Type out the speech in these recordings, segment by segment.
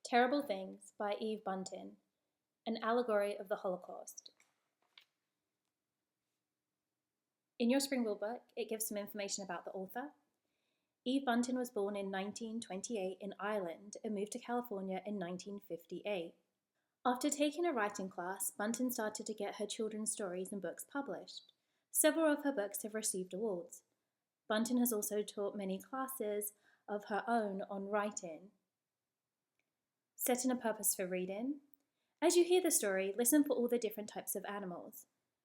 Terrible Things by Eve Bunting, an allegory of the Holocaust. In your Springville book, it gives some information about the author. Eve Bunting was born in 1928 in Ireland and moved to California in 1958. After taking a writing class, Bunting started to get her children's stories and books published. Several of her books have received awards. Bunting has also taught many classes of her own on writing. Setting a purpose for reading. As you hear the story, listen for all the different types of animals.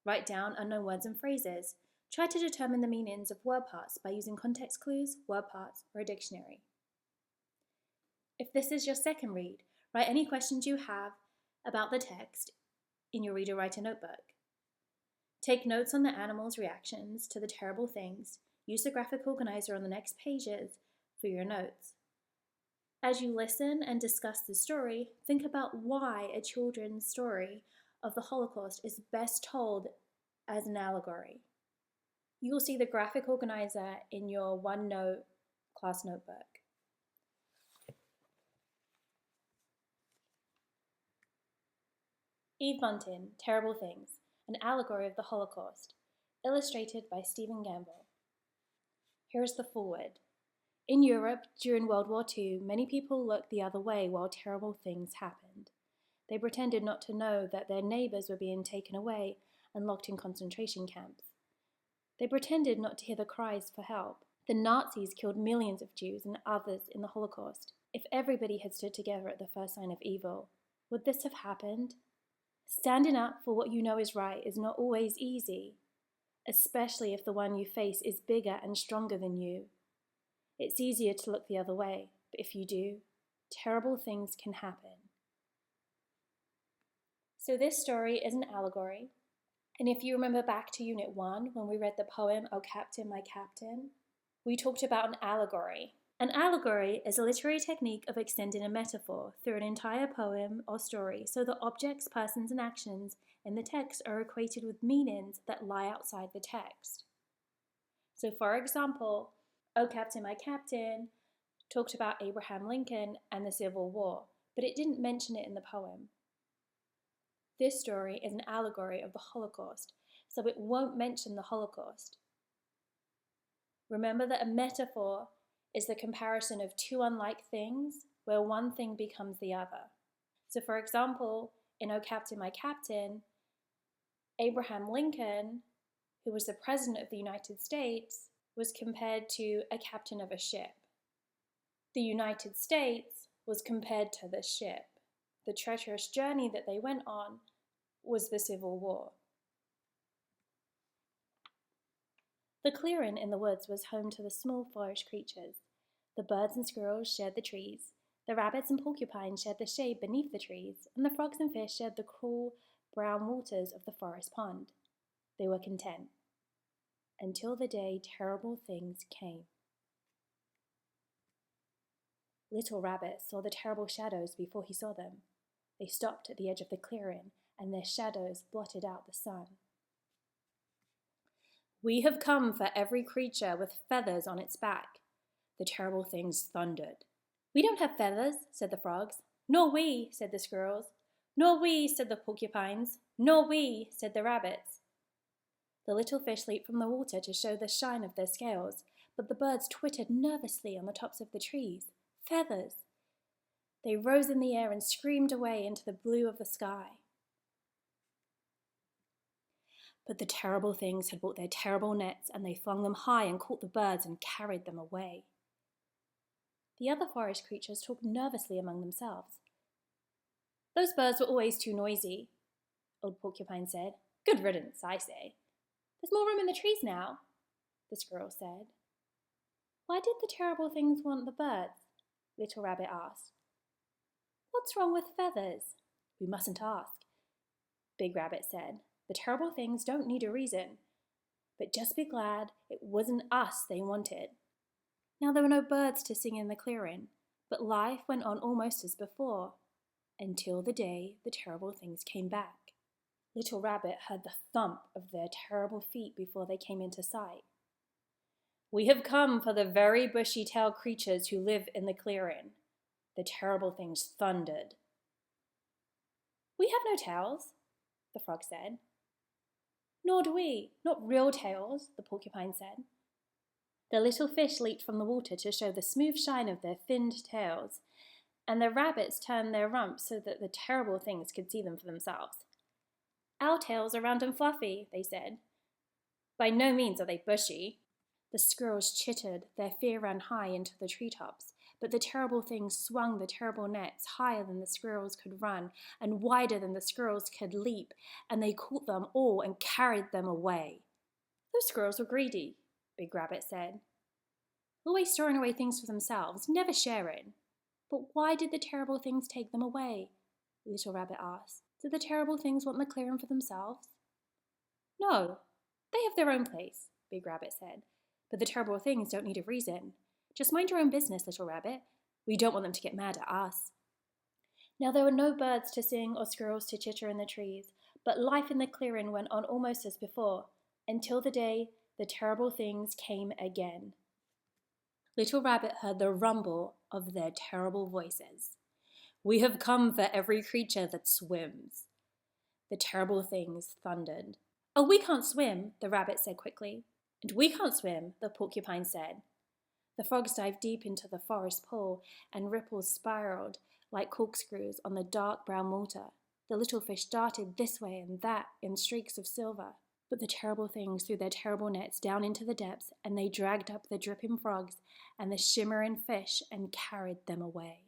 Write down unknown words and phrases. Try to determine the meanings of word parts by using context clues, word parts, or a dictionary. If this is your second read, write any questions you have about the text in your Reader Writer notebook. Take notes on the animals' reactions to the terrible things. Use the graphic organizer on the next pages for your notes. As you listen and discuss the story, think about why a children's story of the Holocaust is best told as an allegory. You will see the graphic organizer in your OneNote class notebook. Eve Bunting, Terrible Things, an allegory of the Holocaust, illustrated by Stephen Gamble. Here is the foreword. In Europe, during World War II, many people looked the other way while terrible things happened. They pretended not to know that their neighbors were being taken away and locked in concentration camps. They pretended not to hear the cries for help. The Nazis killed millions of Jews and others in the Holocaust. If everybody had stood together at the first sign of evil, would this have happened? Standing up for what you know is right is not always easy, especially if the one you face is bigger and stronger than you. It's easier to look the other way, but if you do, terrible things can happen. So this story is an allegory, and if you remember back to Unit 1 when we read the poem, "O Captain, My Captain," we talked about an allegory. An allegory is a literary technique of extending a metaphor through an entire poem or story so that objects, persons, and actions in the text are equated with meanings that lie outside the text. So for example, "O Captain, My Captain" talked about Abraham Lincoln and the Civil War, but it didn't mention it in the poem. This story is an allegory of the Holocaust, so it won't mention the Holocaust. Remember that a metaphor is the comparison of two unlike things where one thing becomes the other. So for example, in "O Captain, My Captain," Abraham Lincoln, who was the President of the United States, was compared to a captain of a ship. The United States was compared to the ship. The treacherous journey that they went on was the Civil War. The clearing in the woods was home to the small forest creatures. The birds and squirrels shared the trees. The rabbits and porcupines shared the shade beneath the trees, and the frogs and fish shared the cool brown waters of the forest pond. They were content. Until the day terrible things came. Little Rabbit saw the terrible shadows before he saw them. They stopped at the edge of the clearing, and their shadows blotted out the sun. "We have come for every creature with feathers on its back," the terrible things thundered. "We don't have feathers," said the frogs. "Nor we," said the squirrels. "Nor we," said the porcupines. "Nor we," said the rabbits. The little fish leaped from the water to show the shine of their scales, but the birds twittered nervously on the tops of the trees. Feathers! They rose in the air and screamed away into the blue of the sky. But the terrible things had brought their terrible nets, and they flung them high and caught the birds and carried them away. The other forest creatures talked nervously among themselves. "Those birds were always too noisy," Old Porcupine said. "Good riddance, I say." "There's more room in the trees now," the squirrel said. "Why did the terrible things want the birds?" Little Rabbit asked. "What's wrong with feathers?" "We mustn't ask," Big Rabbit said. "The terrible things don't need a reason. But just be glad it wasn't us they wanted." Now there were no birds to sing in the clearing, but life went on almost as before, until the day the terrible things came back. Little Rabbit heard the thump of their terrible feet before they came into sight. "We have come for the very bushy-tailed creatures who live in the clearing," The terrible things thundered. "We have no tails," the frog said. "Nor do we, not real tails," the porcupine said. The little fish leaped from the water to show the smooth shine of their finned tails, and the rabbits turned their rumps so that the terrible things could see them for themselves. "Our tails are round and fluffy," they said. "By no means are they bushy." The squirrels chittered, their fear ran high into the treetops, but the terrible things swung the terrible nets higher than the squirrels could run and wider than the squirrels could leap, and they caught them all and carried them away. "Those squirrels were greedy," Big Rabbit said. "Always throwing away things for themselves, never sharing." "But why did the terrible things take them away?" Little Rabbit asked. "Did the terrible things want the clearing for themselves?" "No, they have their own place," Big Rabbit said. "But the terrible things don't need a reason. Just mind your own business, Little Rabbit. We don't want them to get mad at us." Now there were no birds to sing or squirrels to chitter in the trees, but life in the clearing went on almost as before, until the day the terrible things came again. Little Rabbit heard the rumble of their terrible voices. "We have come for every creature that swims," the terrible things thundered. "Oh, we can't swim," the rabbit said quickly. "And we can't swim," the porcupine said. The frogs dived deep into the forest pool, and ripples spiraled like corkscrews on the dark brown water. The little fish darted this way and that in streaks of silver. But the terrible things threw their terrible nets down into the depths, and they dragged up the dripping frogs and the shimmering fish and carried them away.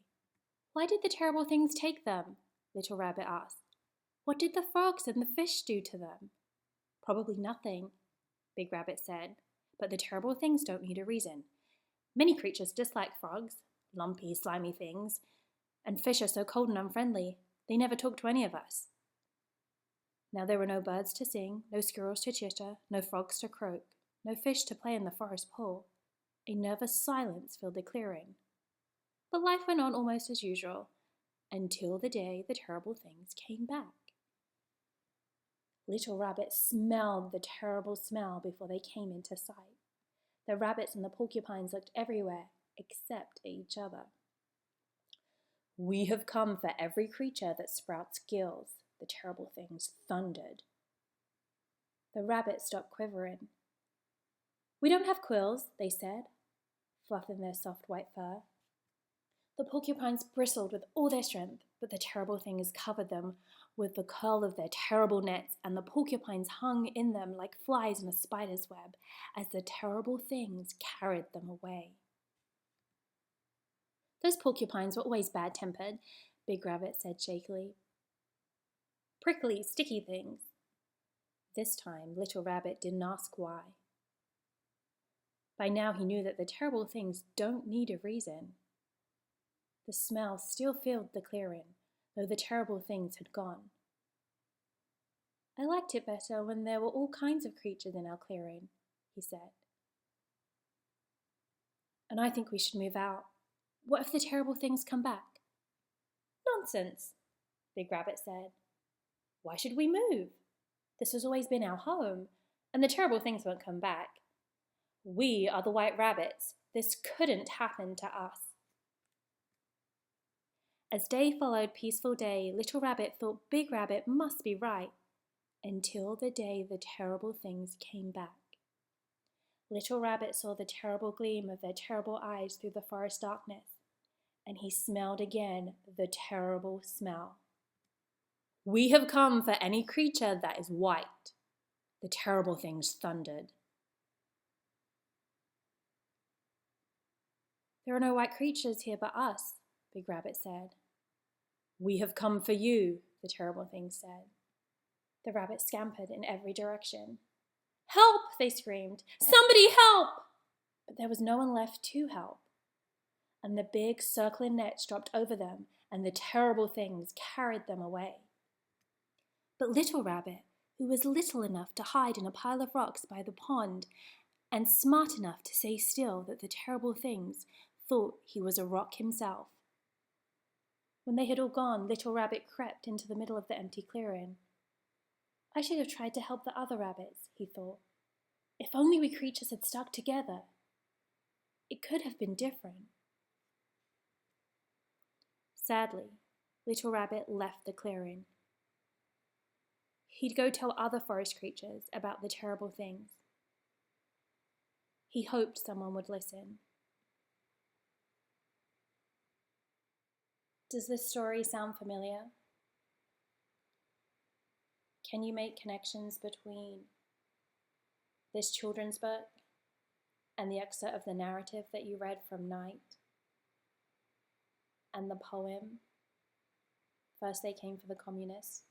"Why did the terrible things take them?" Little Rabbit asked. "What did the frogs and the fish do to them?" "Probably nothing," Big Rabbit said. "But the terrible things don't need a reason. Many creatures dislike frogs, lumpy, slimy things, and fish are so cold and unfriendly, they never talk to any of us." Now there were no birds to sing, no squirrels to chitter, no frogs to croak, no fish to play in the forest pool. A nervous silence filled the clearing. But life went on almost as usual, until the day the terrible things came back. Little Rabbit smelled the terrible smell before they came into sight. The rabbits and the porcupines looked everywhere except at each other. "We have come for every creature that sprouts gills," the terrible things thundered. The rabbits stopped quivering. "We don't have quills," they said, fluffing their soft white fur. The porcupines bristled with all their strength, but the terrible things covered them with the curl of their terrible nets, and the porcupines hung in them like flies in a spider's web as the terrible things carried them away. "Those porcupines were always bad-tempered," Big Rabbit said shakily. "Prickly, sticky things." This time, Little Rabbit didn't ask why. By now he knew that the terrible things don't need a reason. The smell still filled the clearing, though the terrible things had gone. "I liked it better when there were all kinds of creatures in our clearing," he said. "And I think we should move out. What if the terrible things come back?" "Nonsense," Big Rabbit said. "Why should we move? This has always been our home, and the terrible things won't come back. We are the White Rabbits. This couldn't happen to us." As day followed peaceful day, Little Rabbit thought Big Rabbit must be right, until the day the terrible things came back. Little Rabbit saw the terrible gleam of their terrible eyes through the forest darkness, and he smelled again the terrible smell. "We have come for any creature that is white," the terrible things thundered. "There are no white creatures here but us," Big Rabbit said. "We have come for you," the terrible things said. The rabbits scampered in every direction. "Help!" they screamed. "Somebody help!" But there was no one left to help. And the big circling nets dropped over them, and the terrible things carried them away. But Little Rabbit, who was little enough to hide in a pile of rocks by the pond, and smart enough to stay still that the terrible things thought he was a rock himself. When they had all gone, Little Rabbit crept into the middle of the empty clearing. "I should have tried to help the other rabbits," he thought. "If only we creatures had stuck together. It could have been different." Sadly, Little Rabbit left the clearing. He'd go tell other forest creatures about the terrible things. He hoped someone would listen. Does this story sound familiar? Can you make connections between this children's book and the excerpt of the narrative that you read from Night and the poem, First They Came for the Communists?